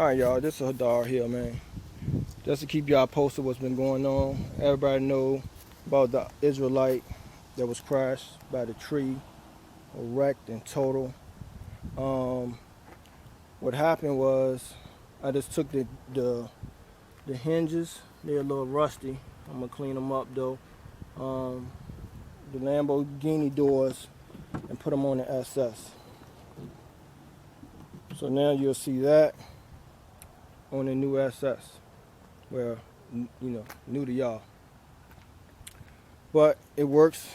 Alright, y'all, this is Hadar here, man. Just to keep y'all posted what's been going on. Everybody know about the Israelite that was crashed by the tree, or wrecked and total. What happened was I just took the hinges. They're a little rusty. I'm gonna clean them up though. The Lamborghini doors and put them on the SS. So now you'll see that on the new SS. Well, new to y'all. But it works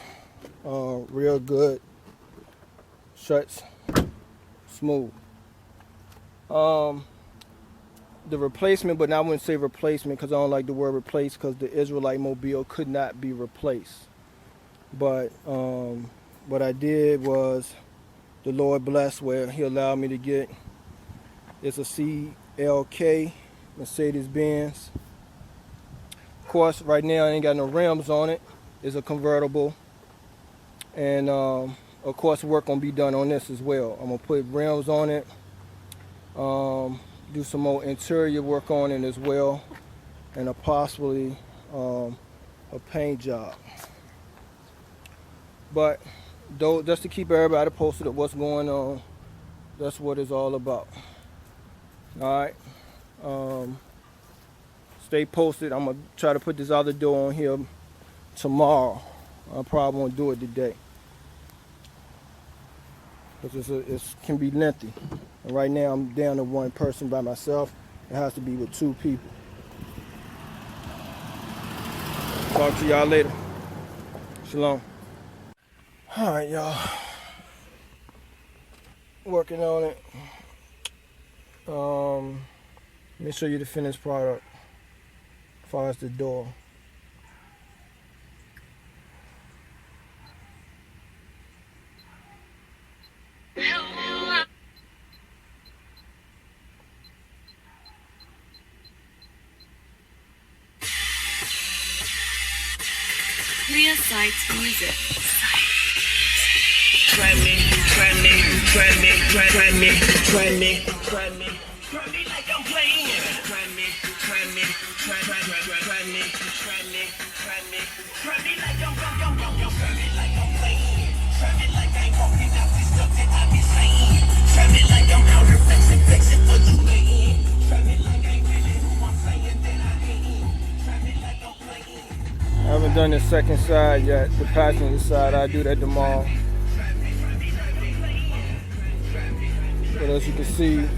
real good. Shuts smooth. The replacement, but I wouldn't say replacement because I don't like the word replace, because the Israelite mobile could not be replaced. But what I did was, the Lord blessed where He allowed me to get, it's a CLK Mercedes-Benz. Of course, right now I ain't got no rims on it. It's a convertible. And of course, work gonna be done on this as well. I'm gonna put rims on it. Do some more interior work on it as well, and possibly a paint job. But though, just to keep everybody posted of what's going on, that's what it's all about. All right. Stay posted. I'm gonna try to put this other door on here tomorrow. I probably won't do it today because it can be lengthy. And right now I'm down to one person by myself. It has to be with two people. Talk to y'all later. Shalom. All right, y'all. Working on it. Let me show you the finished product as far as the door. Clear Sight Music. Try me like I'm playing. Try me like I'm playing. Try me like I ain't walking out this stuff that I be saying. Try me like I'm out here flexing for you, man. Try me like I ain't really who I'm saying that I ain't. Try me like I'm playing. I haven't done the second side yet, the passenger side. I'll do that tomorrow. But as you can see,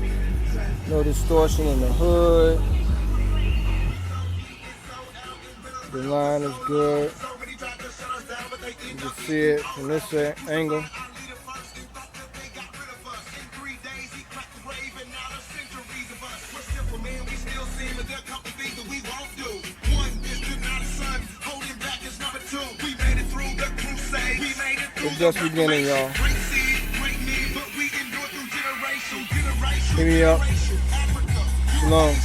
no distortion in the hood. The line is good. You can see it from this angle. It's just beginning, y'all. Hit me up. Shalom.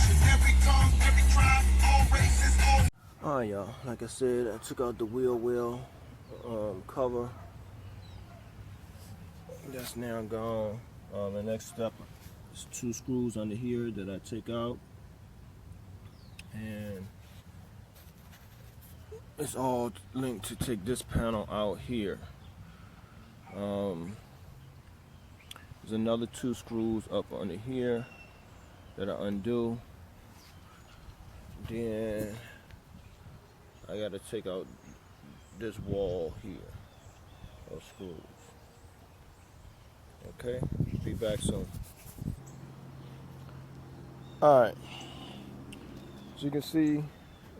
Alright, y'all. Like I said, I took out the wheel well cover. That's now gone. The next step is 2 screws under here that I take out, and it's all linked to take this panel out here. There's another 2 screws up under here that I undo. Then I gotta take out this wall here of screws. Okay, be back soon. Alright, as you can see,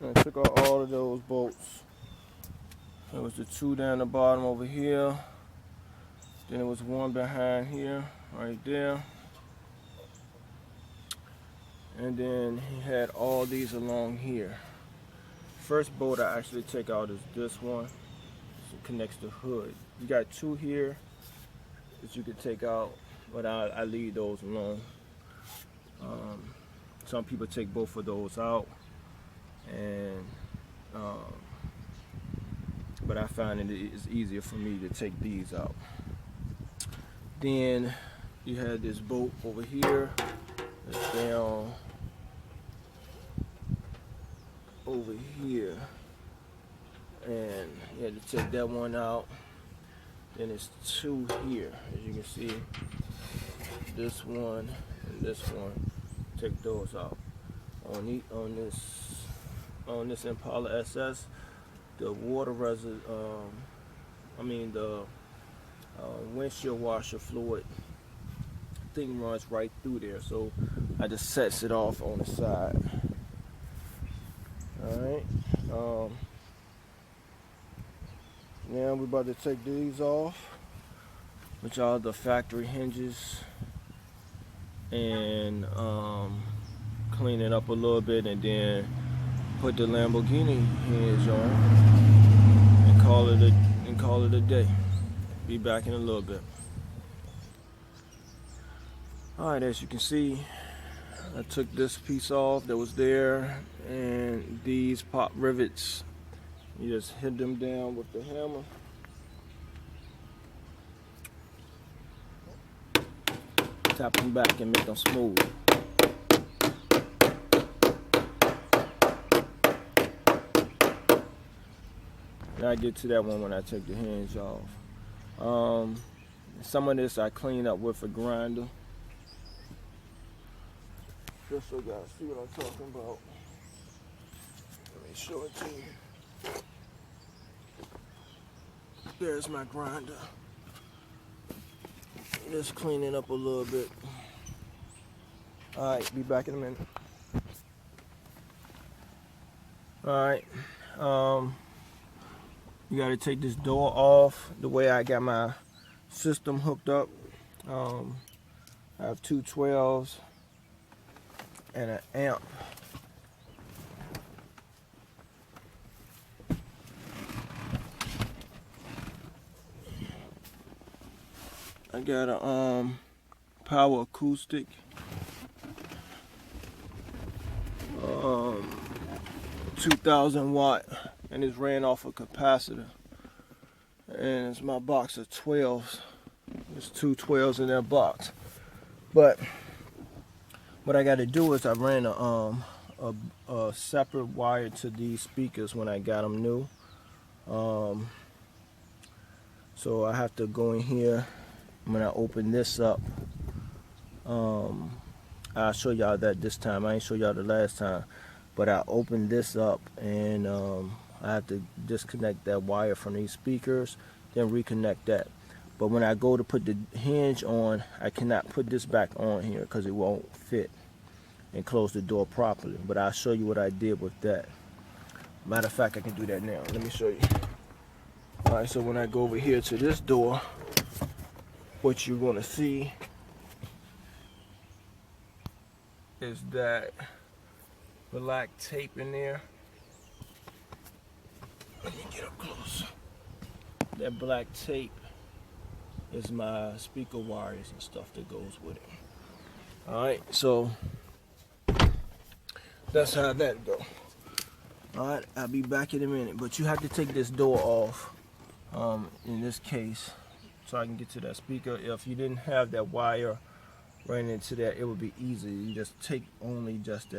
I took out all of those bolts. There was the 2 down the bottom over here. Then there was 1 behind here, right there. And then he had all these along here. First bolt I actually take out is this one. So it connects the hood. You got 2 here that you could take out, but I leave those alone. Some people take both of those out, and but I find it's easier for me to take these out. Then you had this bolt over here that's down had to take that one out. Then it's two here, as you can see. This one and this one. Take those out. On this Impala SS, the water the windshield washer fluid thing runs right through there, so I just sets it off on the side. Alright, now we're about to take these off, which are the factory hinges, and clean it up a little bit, and then put the Lamborghini hinge on and call it a day. Be back in a little bit. Alright, as you can see, I took this piece off that was there, and these pop rivets, you just hit them down with the hammer. Tap them back and make them smooth. And I get to that one when I take the hinge off. Some of this I clean up with a grinder, just so you guys see what I'm talking about. Let me show it to you. There's my grinder. Just clean it up a little bit. Alright, be back in a minute. Alright, you gotta take this door off. The way I got my system hooked up, I have two 12s and an amp. I got a power acoustic, 2000 watt, and it's ran off a capacitor, and it's my box of 12s. There's two 12s in that box, but what I got to do is I ran a separate wire to these speakers when I got them new, so I have to go in here. When I open this up, I'll show y'all that this time. I ain't show y'all the last time, but I opened this up, and I have to disconnect that wire from these speakers, then reconnect that. But when I go to put the hinge on, I cannot put this back on here because it won't fit and close the door properly. But I'll show you what I did with that. Matter of fact, I can do that now. Let me show you. Alright, so when I go over here to this door, what you're going to see is that black tape in there. Let me get up close. That black tape is my speaker wires and stuff that goes with it. Alright, so that's how that go. Alright, I'll be back in a minute, but you have to take this door off, in this case, so I can get to that speaker. If you didn't have that wire running into that, it would be easy. You just take only just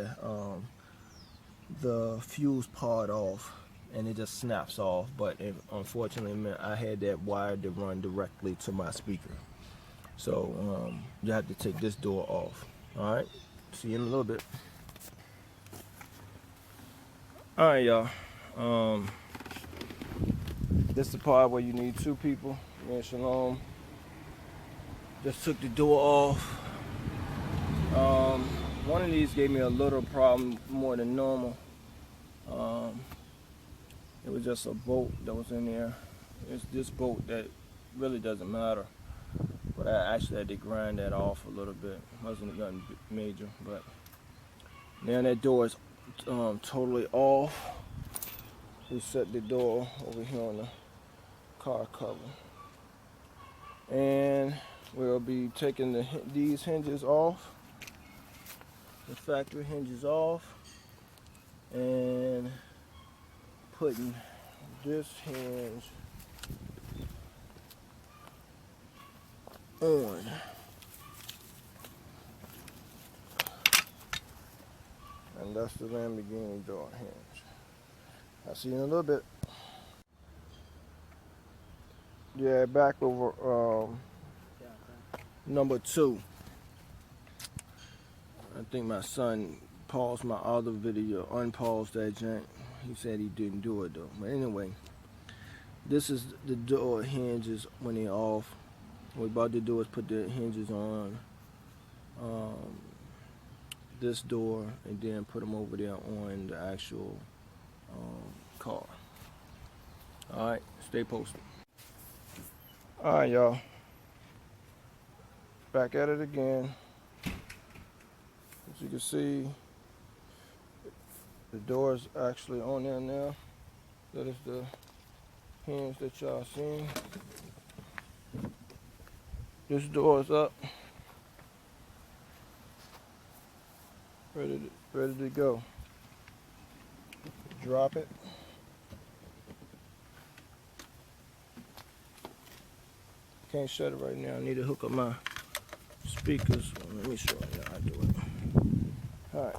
the fuse part off, and it just snaps off. But unfortunately, I had that wire to run directly to my speaker, so you have to take this door off. All right, see you in a little bit. All right, y'all. This is the part where you need two people. Me and Shalom just took the door off. One of these gave me a little problem more than normal. It was just a bolt that was in there. It's this bolt that really doesn't matter, but I actually had to grind that off a little bit. It wasn't nothing major, but now that door is totally off. We set the door over here on the car cover, and we'll be taking these hinges off, the factory hinges off, and putting this hinge on. And that's the Lamborghini door hinge. I'll see you in a little bit. Yeah, back over number 2. I think my son paused my other video, unpaused that jank. He said he didn't do it though. But anyway, this is the door hinges when they're off. What we're about to do is put the hinges on this door and then put them over there on the actual car. Alright, stay posted. Alright, y'all. Back at it again. As you can see, the door is actually on there now. That is the hinge that y'all seen. This door is up. Ready to go. Drop it. Can't shut it right now. I need to hook up my speakers. Let me show you how I do it. Alright.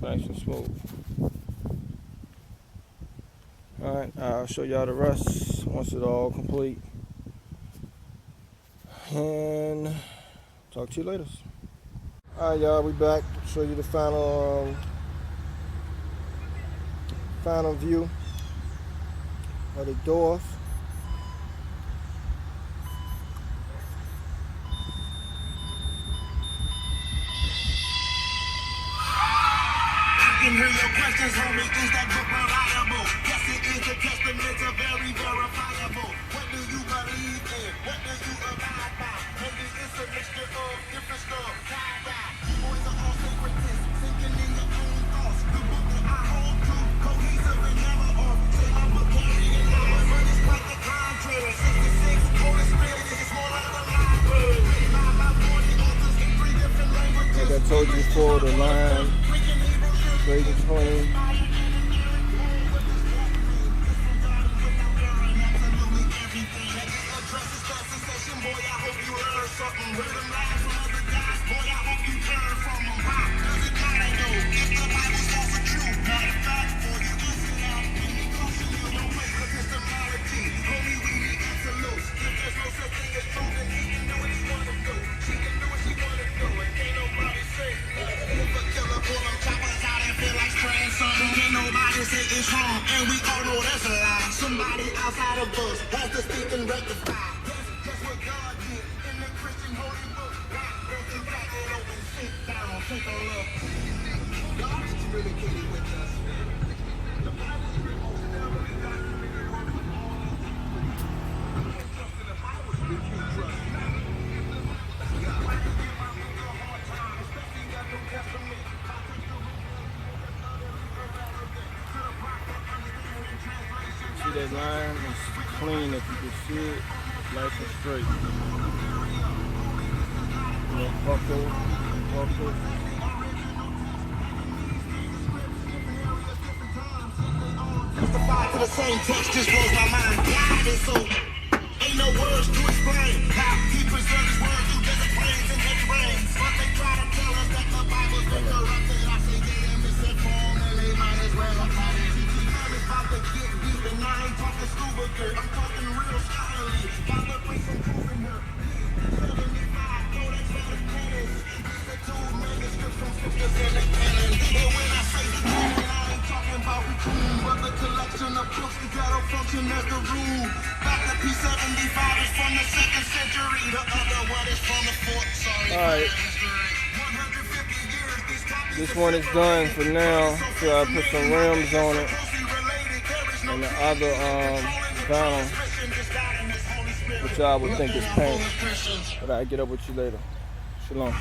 Nice and smooth. Alright, I'll show y'all the rest once it's all complete. And talk to you later. Alright, y'all, we back to show you the final view of the doors. Hear your questions, homie. Is that book reliable? Yes, it is. The testaments are very verifiable. What do you believe in? What do you abide by? Maybe it's a mixture of different stuff. Boys are all separatists, thinking in your own thoughts. The book that I hold to, cohesive and never off. Say my book carrying numbers, but it's quite the contrary. 66, Holy Spirit is more like a library. Written by about 40 authors in 3 different languages. Like I told you before, the line straight and clean. It's wrong, and we all know that's a lie. Somebody outside of us has to speak and rectify. That's what God did in the Christian holy book. Don't you crack it open, sit down, take a look. God is communicating with us. The Bible is written most heavily documented with all these people. You can't trust in the Bible, so you can't trust me. God, I can give my people a hard time, especially in that New Testament. See that line? It's clean if you can see it. Nice and straight. No buckle. Testify to the same text, just blows my mind. God is so, ain't no words to explain how he preserves his word through desert plains and heavy rains. But they try to tell us that the Bible's been corrupted. I say get them misinformed and they might as well apply it. I'm about to get deep and I ain't talking scuba gear. I'm talking real scholarly. About to bring some proof in here. 75 codex Vaticanus. These are 2 manuscripts from scriptures in the canon. But when I say the canon, I ain't talking about room, but the collection of books that'll function as the rule. Back to P75 is from the 2nd century. The other one is from the 4th. Sorry. Alright. 150 years, these copies This one is done for now. So I put some rims on it. And the other vinyl, which I would think is paint. But I'll get up with you later. Shalom.